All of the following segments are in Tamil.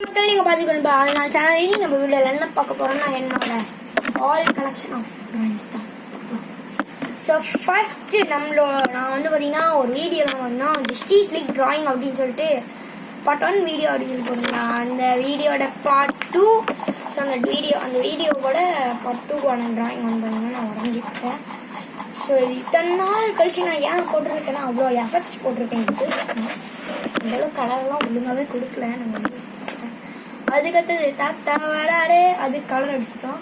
மக்கள் நீங்கள் பார்த்துக்கணும் அதனால சேனல் நம்ம வீடியோவில் என்ன பார்க்க போகிறோம்னா என்னோட ஆல் கலெக்ஷன் ஆஃப் ட்ராயிங்ஸ் தான். ஸோ ஃபஸ்ட்டு நான் வந்து பார்த்தீங்கன்னா ஒரு வீடியோவில் வந்தோம் ஜஸ்டிஸ் லீக் ட்ராயிங் அப்படின்னு சொல்லிட்டு பார்ட் 1 வீடியோ அப்படின்னு போட்டிருந்தேன். அந்த வீடியோட பார்ட் 2 ஸோ அந்த வீடியோவோட பார்ட் 2க்கான ட்ராயிங் வந்து பார்த்தீங்கன்னா நான் வரைஞ்சிருக்கேன். ஸோ இத்தனை நாள் கழிச்சு நான் ஏன் போட்டிருக்கேன்னா அவ்வளோ எஃபெக்ட்ஸ் போட்டிருக்கேன். அந்தளவு கலர்லாம் ஒழுங்காகவே கொடுக்கல. நம்ம அதுக்கடுத்தது தாத்தா வராரு, அது கலர் அடிச்சிட்டோம்.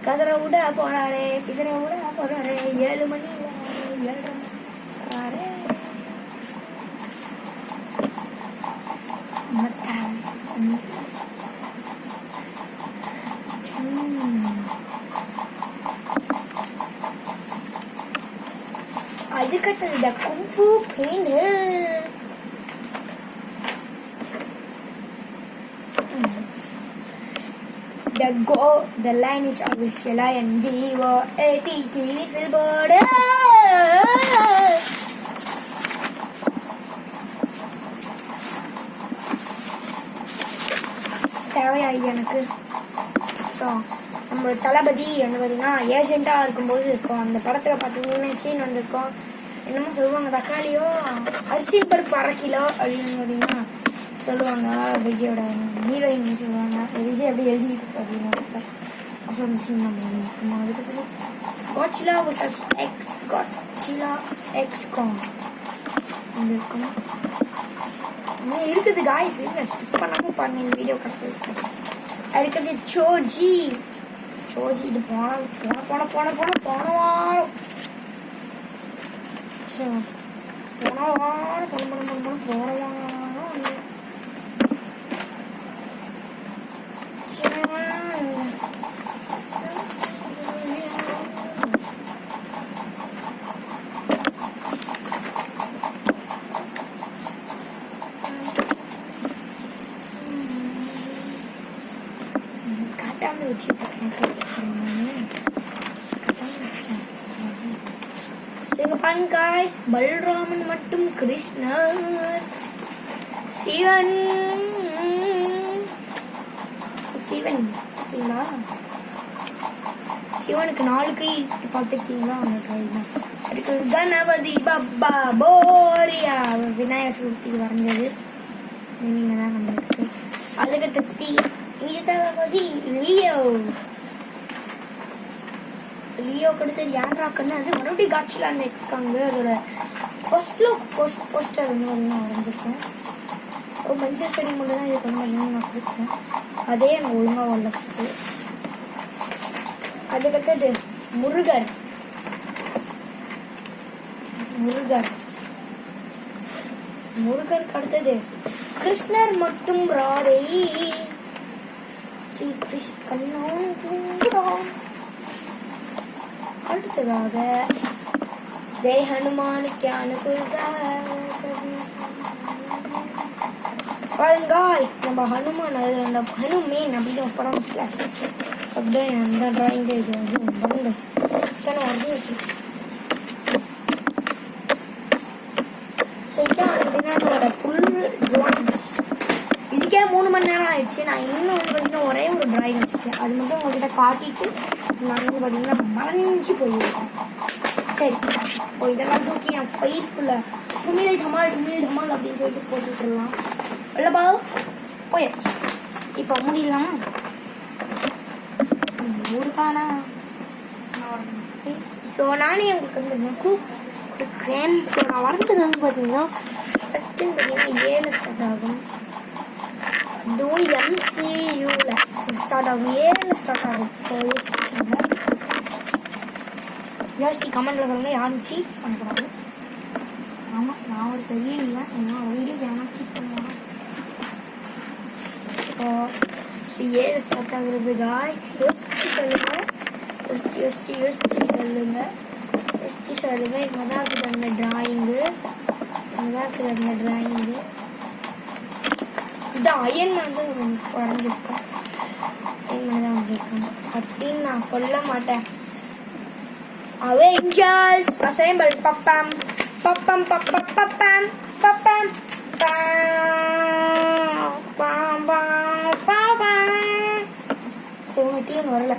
கதரை விட போறாரு, பிதரை விட போறாரு, 7 மணி 7:30 வராரு. அதுக்கடுத்தது இந்த kung fu paint. The line is always LINGOAT billboard. தேவையாயி எனக்கு. ஸோ நம்மளோட தளபதி வந்து பார்த்தீங்கன்னா ஏஜென்ட்டாக இருக்கும்போது இருக்கும். அந்த படத்தில் பார்த்தீங்கன்னா சீன் வந்திருக்கோம். என்னமோ சொல்லுவாங்க, தக்காளியோ அரிசி பருப்பு 1/2 கிலோ அப்படின்னு பார்த்தீங்கன்னா சொல்லுவாங்க. விஜயோட ஹீரோயின் சொல்லுவாங்க, விஜய் எப்படி எழுதிட்டு அப்படின்னு அப்புறம் சீன் நம்ம அதுக்கு Godzilla vs x Godzilla x Kong இருக்கும். இன்னும் இருக்குது காய்ஸ், ஸ்கிப் பண்ணாமல் பாருங்க இந்த வீடியோ கடைசி வச்சுக்கேன். அதுக்கு சோஜி இது போன வாரம் guys, பல்ராமன் மற்றும் கிருஷ்ணர், சிவன் பார்த்தீங்களா? சிவனுக்கு 4 கை பார்த்துருக்கீங்களா? அந்த கை தான். அதுக்கு கணபதி பப்பா போரியா விநாயகர் சதுர்த்திக்கு வரைஞ்சது நீங்க தான் கண்டிருக்கு. அதுக்கு தத்தி இங்கே தளபதி லியோ கொடுத்தது யாராக்குன்னு அது மறுபடியும் காட்சியில் அந்த எக்ஸ்காங்க அதோட ஃபர்ஸ்ட் போஸ்டர் வந்து நான் வரைஞ்சிருக்கேன். ஒரு மஞ்சள் செடி மட்டும் தான் இதுக்கு வந்து நான் கொடுத்தேன். அதே எனக்கு ஒழுங்காக வளர்ச்சிட்டு. அதுக்கடுத்தது முருகர் அடுத்தது கிருஷ்ணர் மற்றும் ராதை. ஸ்ரீ கிருஷ்ணன் தூங்குறான். அடுத்ததாக ஜெய் ஹனுமானுக்கு பாருங்க நம்ம ஹனுமான் அந்த ஹனுமேன் அப்படின்னு ஒரு படம் வச்சுல அப்படியே அந்த டிராயிங் இது வந்து பாருங்க வரைஞ்சி வச்சு. ஸோ இதான் பார்த்தீங்கன்னா என்னோட ஃபுல் டிராயிங்ஸ். இதுக்கே 3 மணி நேரம் ஆயிடுச்சு. நான் இன்னும் வந்து பார்த்தீங்கன்னா ஒரே ஒரு டிராயிங் வச்சுருக்கேன். அது மட்டும் உங்கள்கிட்ட காட்டிட்டு நான் வந்து பார்த்தீங்கன்னா மறைஞ்சி போயிருக்கேன். சரி, இப்போ இதெல்லாம் தூக்கி என் பைப்பில் துமிழ் டமால் அப்படின்னு சொல்லிட்டு போட்டுட்டுலாம் இல்லைப்பா போயாச்சு. இப்போ முடியலாம் ஊருக்கானா. ஸோ நானே உங்களுக்கு வந்து கொடுக்குறேன். ஸோ நான் வரைஞ்சது வந்து பார்த்தீங்கன்னா ஃபஸ்ட்டு பார்த்தீங்கன்னா 7 ஸ்டார்ட் ஆகும். அதுவும் MCUல ஸ்டார்ட் ஆகும். 7 ஸ்டார்ட் ஆகும். ஸோ யோசிச்சு கமெண்ட்ல சொல்லுங்க, யாரும் சீட் பண்ணக்கூடாது. ஆமாம், நான் ஒரு பெரிய இல்லை, என்னோட வீடியோ யாரும் சீட் பண்ணுவாங்க. ஸோ 7 ஸ்டார்ட் ஆகுறது காய்ஸ். யோசிச்சு சொல்லுங்க. இங்கே தான் இருக்குது அந்த டிராயிங்கு. இது அயன்மேன் தான் வரைஞ்சிருக்கேன். அப்படின்னு நான் சொல்ல மாட்டேன். Avengers assemble pam pam pam pam pam pam pam pam pam pam pam pam சரி உங்க டீம் வரல.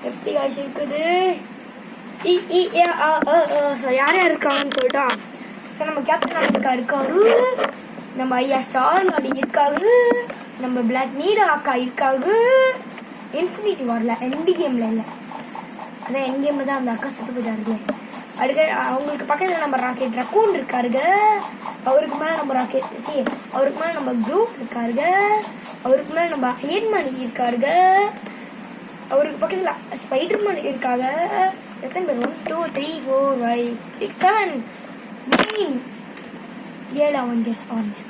எப்படி காய்ச்சி இருக்குது யார் யார் இருக்காங்கன்னு சொல்லிட்டா. ஸோ நம்ம கேப்டன் அமெரிக்கா இருக்காரு, நம்ம ஐயா ஸ்டார் லாடி இருக்காரு, நம்ம பிளாக் மீடா அக்கா இருக்காரு. இன்ஃபினிட்டி வரல, என்டி கேம்ல இல்லை, அதான் என் கேம்ல தான் அந்த அக்கா செத்து போயிட்டாருங்க. அடுக்க அவங்களுக்கு பக்கத்தில் நம்ம ராக்கெட் ரக்கூன் இருக்காருங்க, அவருக்கு மேலே நம்ம ராக்கெட் சி அவருக்கு மேலே நம்ம குரூப் இருக்காருங்க, அவருக்கு மேலே நம்ம அயன்மேன் இருக்காருங்க, அவருக்கு பக்கத்தில் ஸ்பைடர்மேன் இருக்காங்க. எத்தனை பேர்? 1 2 3 4 5 6 7 9 7 Avengers orange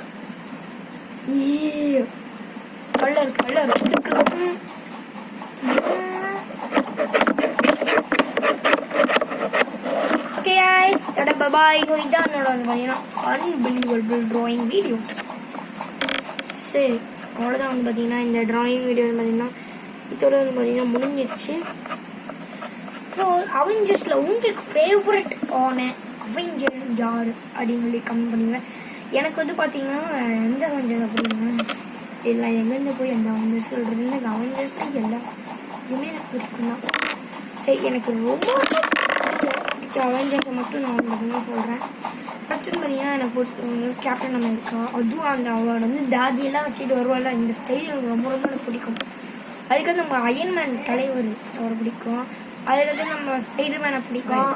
colour colour okay guys tata bye bye. இதான் என்னோட பார்த்தீங்கன்னா அன்பிலீவபிள் டிராயிங் வீடியோஸ். சரி அவ்வளோதான் வந்து பார்த்தீங்கன்னா இந்த டிராயிங் வீடியோ பார்த்தீங்கன்னா இதோட வந்து பார்த்தீங்கன்னா முடிஞ்சிச்சு. ஸோ அவெஞ்சர்ஸில் உங்களுக்கு ஃபேவரட் ஆன அவெஞ்சர் யார் அப்படின்னு சொல்லி கமெண்ட் பண்ணுங்க. எனக்கு வந்து பார்த்தீங்கன்னா எந்த அவெஞ்சர் அப்படின்னா எல்லாம் எங்கேருந்து போய் எந்த அவெஞ்சர்ஸ் சொல்கிறது, எனக்கு அவெஞ்சர்ஸ்னால் எல்லாமே எனக்கு பிடிக்கும் தான். சரி எனக்கு ரொம்ப பிடிச்ச அவெஞ்சர்ஸை மட்டும் நான் பார்த்தீங்கன்னா சொல்கிறேன். ஃபஸ்ட்டு பார்த்தீங்கன்னா எனக்கு போட்டு கேப்டன் அமெரிக்கா, அதுவும் அந்த அவளோட வந்து தாதியெல்லாம் வச்சுட்டு வருவாள், இந்த ஸ்டைல் எனக்கு ரொம்ப ரொம்ப எனக்கு பிடிக்கும். அதுக்கடுத்து நம்ம அயன்மேன் தலைவர் அவரை பிடிக்கும். அதுக்கடுத்து நம்ம ஸ்பைடர்மேனை பிடிக்கும்.